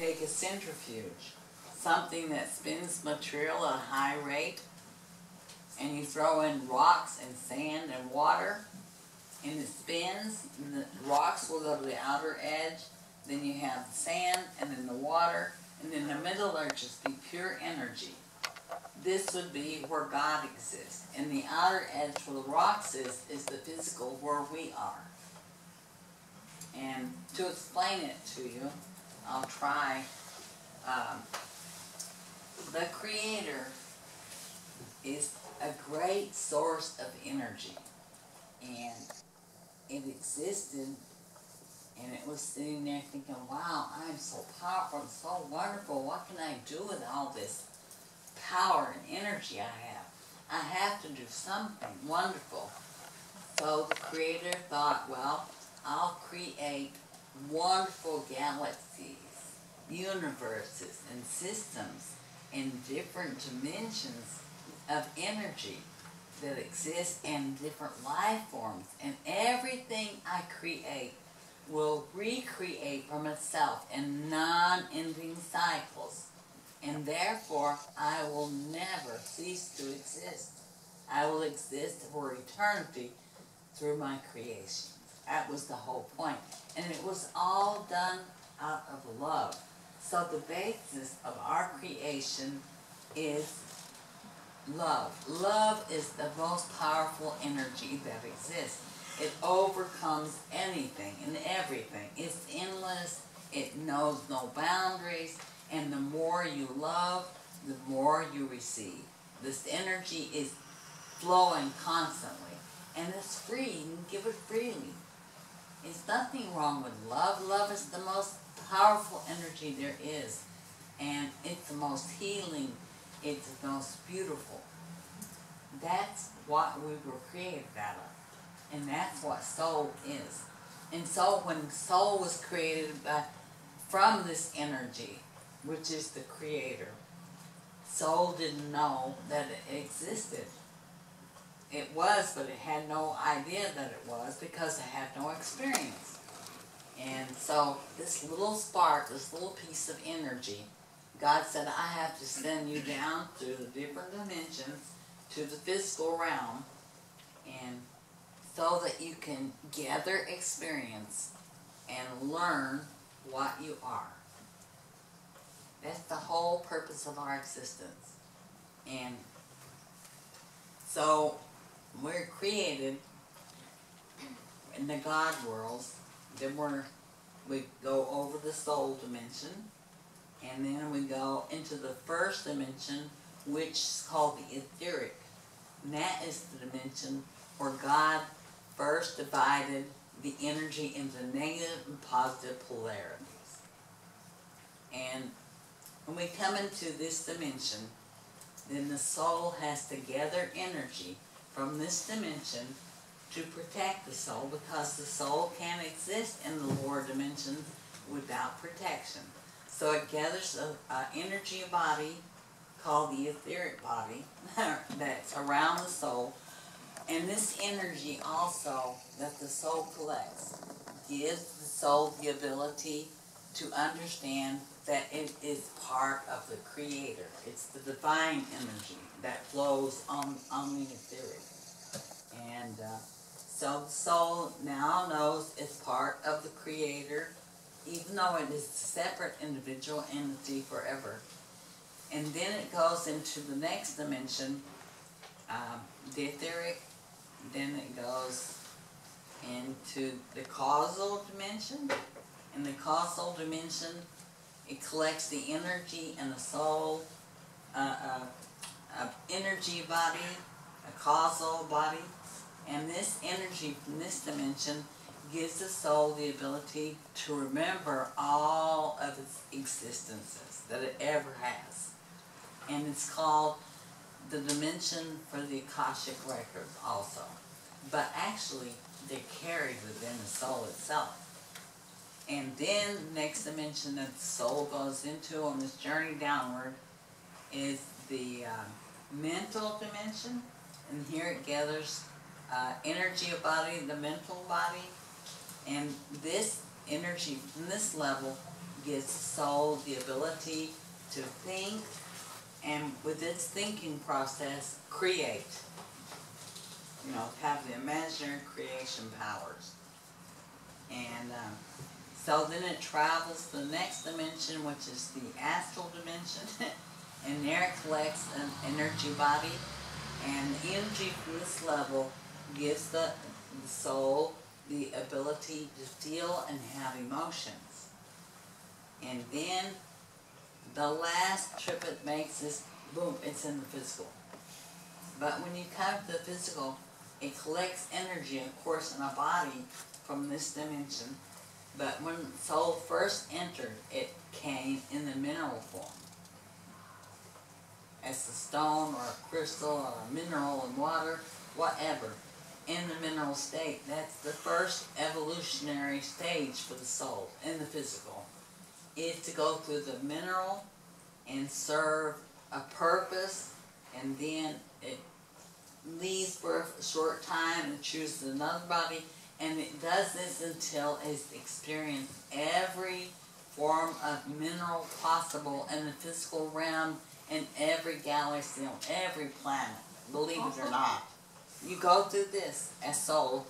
take a centrifuge, something that spins material at a high rate, and you throw in rocks and sand and water, and it spins, and the rocks will go to the outer edge, then you have the sand, and then the water, and in the middle there just be pure energy. This would be where God exists. And the outer edge where the rocks is the physical where we are. And to explain it to you, I'll try. The Creator is a great source of energy. And it existed, and it was sitting there thinking, wow, I'm so powerful and so wonderful. What can I do with all this power and energy I have? I have to do something wonderful. So the Creator thought, well, I'll create wonderful galaxies, universes, and systems in different dimensions of energy that exist, and different life forms. And everything I create will recreate from itself in non-ending cycles. And therefore, I will never cease to exist. I will exist for eternity through my creation. That was the whole point. And it was all done out of love. So the basis of our creation is love. Love is the most powerful energy that exists. It overcomes anything and everything. It's endless. It knows no boundaries. And the more you love, the more you receive. This energy is flowing constantly. And it's free. You can give it freely. There's nothing wrong with love. Love is the most powerful energy there is. And it's the most healing. It's the most beautiful. That's what we were created out of. And that's what soul is. And so when soul was created from this energy, which is the Creator, soul didn't know that it existed. It was, but it had no idea that it was because it had no experience. And so this little spark, this little piece of energy, God said, I have to send you down through the different dimensions to the physical realm, and so that you can gather experience and learn what you are. That's the whole purpose of our existence. And so we're created in the God worlds. Then we go over the soul dimension, and then we go into the first dimension, which is called the etheric. And that is the dimension where God first divided the energy into negative and positive polarities. And when we come into this dimension, then the soul has to gather energy from this dimension to protect the soul, because the soul can't exist in the lower dimensions without protection. So it gathers an energy body called the etheric body that's around the soul. And this energy also that the soul collects gives the soul the ability to understand that it is part of the Creator. It's the divine energy that flows on the etheric. And so the soul now knows it's part of the Creator, even though it is a separate individual entity forever. And then it goes into the next dimension, the etheric. Then it goes into the causal dimension. In the causal dimension, it collects the energy and the soul, energy body, a causal body. And this energy from this dimension gives the soul the ability to remember all of its existences that it ever has. And it's called the dimension for the Akashic records also. But actually, they're carried within the soul itself. And then the next dimension that the soul goes into on this journey downward is the mental dimension. And here it gathers energy of body, the mental body. And this energy from this level gives the soul the ability to think, and with its thinking process, create. You know, have the imaginary creation powers. And so then it travels to the next dimension, which is the astral dimension, and there it collects an energy body, and the energy from this level gives the soul the ability to feel and have emotions. And then the last trip it makes is, boom, it's in the physical. But when you come to the physical, it collects energy, of course, in a body from this dimension. But when soul first entered, it came in the mineral form. As a stone or a crystal or a mineral in water, whatever. In the mineral state, that's the first evolutionary stage for the soul in the physical. Is to go through the mineral and serve a purpose, and then it leaves for a short time and chooses another body, and it does this until it's experienced every form of mineral possible in the physical realm, in every galaxy, on every planet, believe it or not. You go through this as soul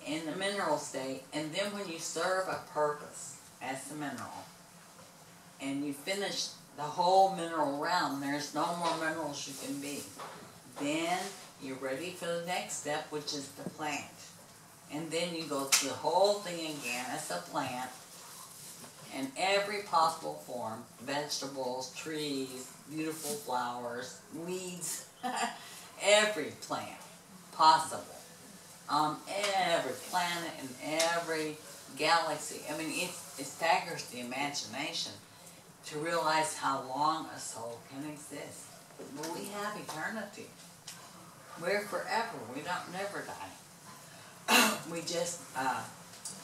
in the mineral state, and then when you serve a purpose as the mineral, and you finish the whole mineral realm, there's no more minerals you can be. Then you're ready for the next step, which is the plant. And then you go through the whole thing again as a plant, in every possible form, vegetables, trees, beautiful flowers, weeds, every plant possible, on every planet and every galaxy. I mean, it staggers the imagination to realize how long a soul can exist. But we have eternity. We're forever. We don't never die. We just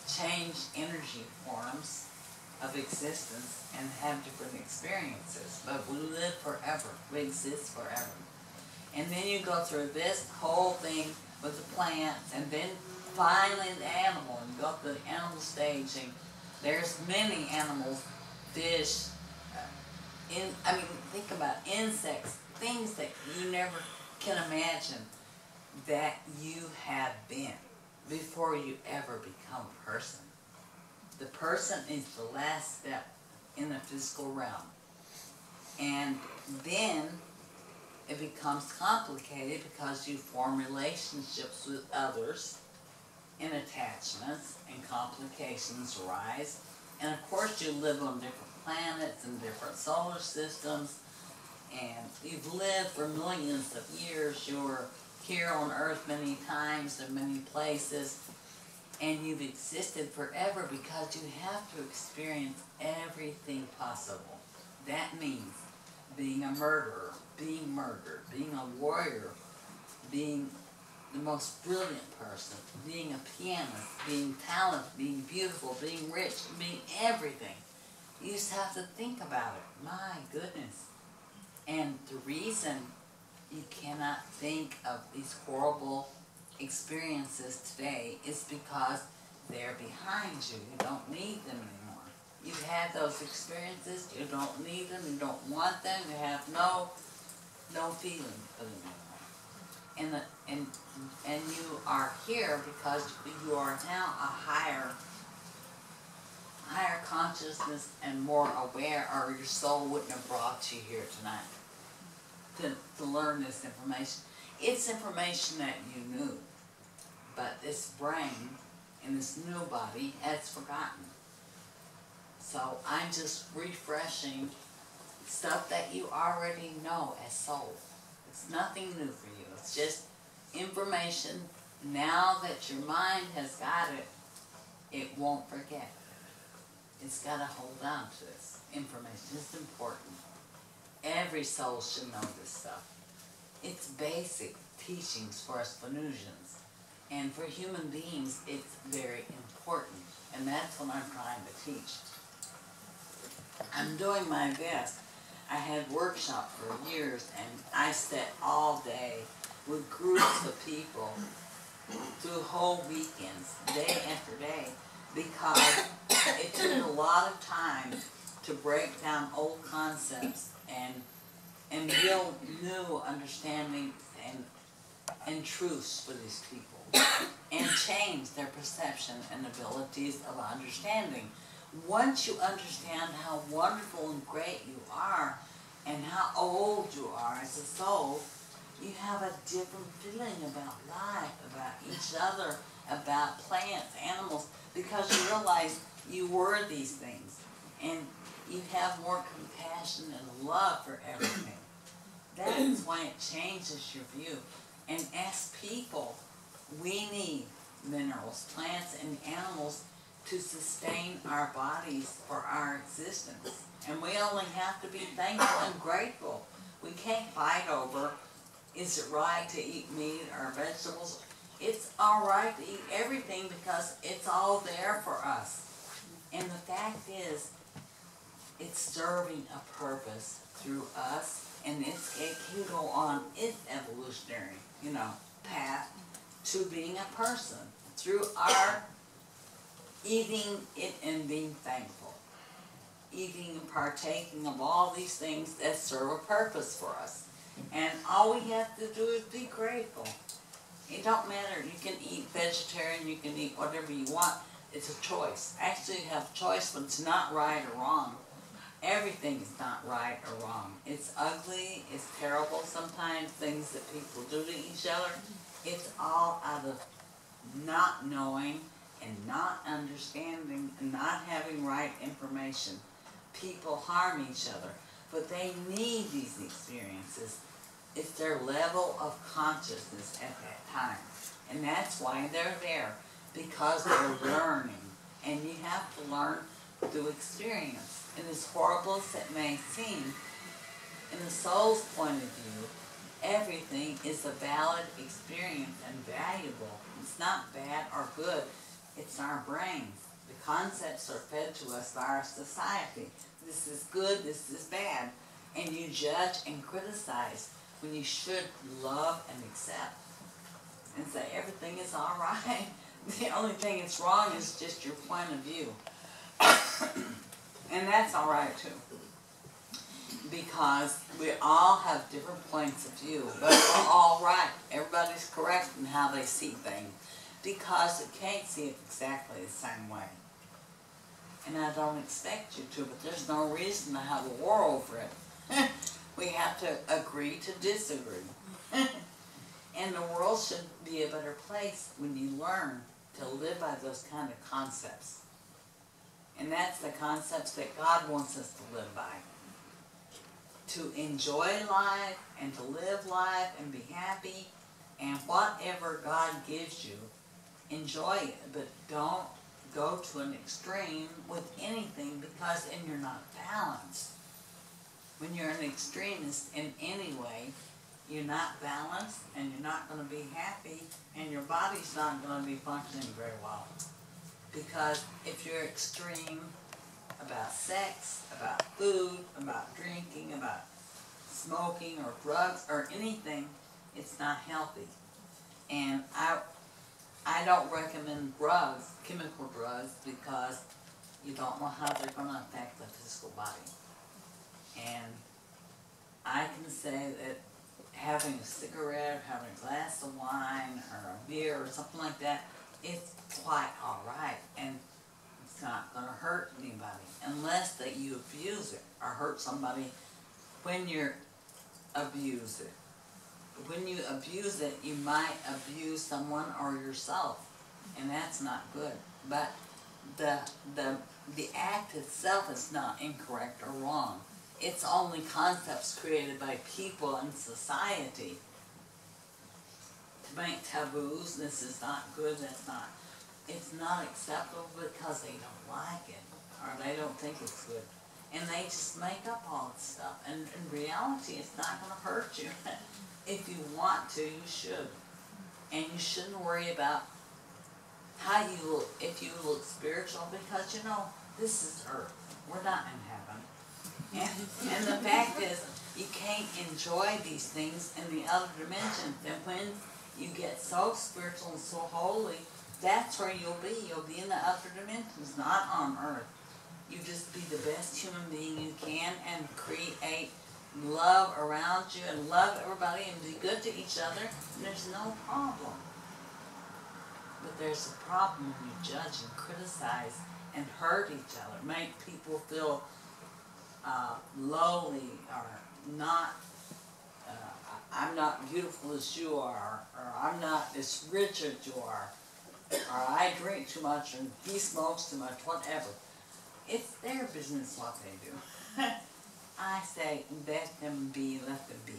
change energy forms of existence and have different experiences. But we live forever. We exist forever. And then you go through this whole thing with the plants, and then finally the animal, and you go through the animal stage, and there's many animals, fish, I mean, think about insects, things that you never can imagine that you have been before you ever become a person. The person is the last step in the physical realm. And then it becomes complicated because you form relationships with others, and attachments and complications arise. And of course you live on different planets and different solar systems, and you've lived for millions of years. You're here on Earth many times in many places, and you've existed forever because you have to experience everything possible. That means being a murderer, being murdered, being a warrior, being the most brilliant person, being a pianist, being talented, being beautiful, being rich, being everything. You just have to think about it. My goodness. And the reason you cannot think of these horrible experiences today is because they're behind you. You don't need them anymore. You've had those experiences. You don't need them. You don't want them. You have no feeling for them anymore. And you are here because you are now a higher consciousness and more aware, or your soul wouldn't have brought you here tonight to learn this information. It's information that you knew, but this brain in this new body has forgotten. So I'm just refreshing stuff that you already know as soul. It's nothing new for you. It's just information. Now that your mind has got it, it won't forget. It's got to hold on to this information. It's important. Every soul should know this stuff. It's basic teachings for us Venusians. And for human beings, it's very important. And that's what I'm trying to teach. I'm doing my best. I had workshops for years, and I sat all day with groups of people through whole weekends, day after day, because it took a lot of time to break down old concepts and build new understanding and truths for these people, and change their perception and abilities of understanding. Once you understand how wonderful and great you are, and how old you are as a soul, you have a different feeling about life, about each other, about plants, animals, because you realize you were these things, and you have more compassion and love for everything. That is why it changes your view. And as people, we need minerals, plants, and animals to sustain our bodies for our existence. And we only have to be thankful and grateful. We can't fight over, is it right to eat meat or vegetables? It's all right to eat everything because it's all there for us. And the fact is, it's serving a purpose through us, and it can go on its evolutionary, path to being a person through our eating it and being thankful. Eating and partaking of all these things that serve a purpose for us. And all we have to do is be grateful. It don't matter. You can eat vegetarian, you can eat whatever you want. It's a choice. Actually, you have a choice, but it's not right or wrong. Everything is not right or wrong. It's ugly, it's terrible sometimes, things that people do to each other. It's all out of not knowing and not understanding and not having right information. People harm each other, but they need these experiences. It's their level of consciousness at that time. And that's why they're there, because they're learning. And you have to learn through experience. And as horrible as it may seem, in the soul's point of view, everything is a valid experience and valuable. It's not bad or good. It's our brains. The concepts are fed to us by our society. This is good, this is bad. And you judge and criticize when you should love and accept. And say everything is all right. The only thing that's wrong is just your point of view. And that's all right too. Because we all have different points of view, but we're all right. Everybody's correct in how they see things, because you can't see it exactly the same way. And I don't expect you to, but there's no reason to have a war over it. We have to agree to disagree. And the world should be a better place when you learn to live by those kind of concepts. And that's the concepts that God wants us to live by. To enjoy life and to live life and be happy, and whatever God gives you, enjoy it, but don't go to an extreme with anything, because then you're not balanced. When you're an extremist in any way, you're not balanced and you're not going to be happy, and your body's not going to be functioning very well. Because if you're extreme about sex, about food, about drinking, about smoking or drugs or anything, it's not healthy. And I don't recommend drugs, chemical drugs, because you don't know how they're going to affect the physical body. And I can say that having a cigarette, having a glass of wine or a beer or something like that, it's quite all right, and it's not going to hurt anybody unless that you abuse it or hurt somebody when you abuse it. When you abuse it, you might abuse someone or yourself, and that's not good. But the act itself is not incorrect or wrong. It's only concepts created by people in society to make taboos. This is not good, that's not. It's not acceptable because they don't like it, or they don't think it's good. And they just make up all this stuff. And in reality, it's not going to hurt you. If you want to, you should. And you shouldn't worry about how you look, if you look spiritual, because this is earth. We're not in heaven. And the fact is, you can't enjoy these things in the other dimensions. And when you get so spiritual and so holy, that's where you'll be. You'll be in the upper dimensions, not on earth. You just be the best human being you can and create love around you and love everybody and be good to each other, and there's no problem. But there's a problem when you judge and criticize and hurt each other, make people feel lowly or not, I'm not beautiful as you are, or I'm not as rich as you are, or I drink too much and he smokes too much, whatever. It's their business what they do. I say let them be happy.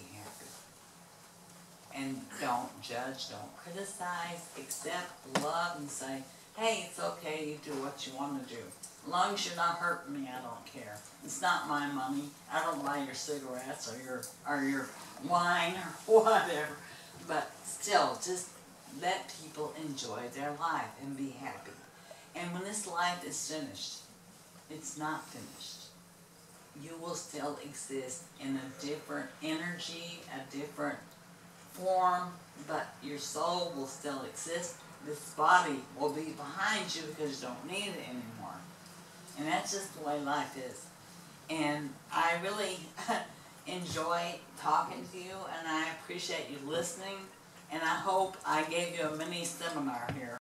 And don't judge, don't criticize, accept, love, and say, hey, it's okay, you do what you want to do. As long as you're not hurting me, I don't care. It's not my money. I don't buy your cigarettes or your wine or whatever. But still, just let people enjoy their life and be happy. And when this life is finished, it's not finished. You will still exist in a different energy, a different form, but your soul will still exist. This body will be behind you because you don't need it anymore. And that's just the way life is. And I really enjoy talking to you, and I appreciate you listening, and I hope I gave you a mini seminar here.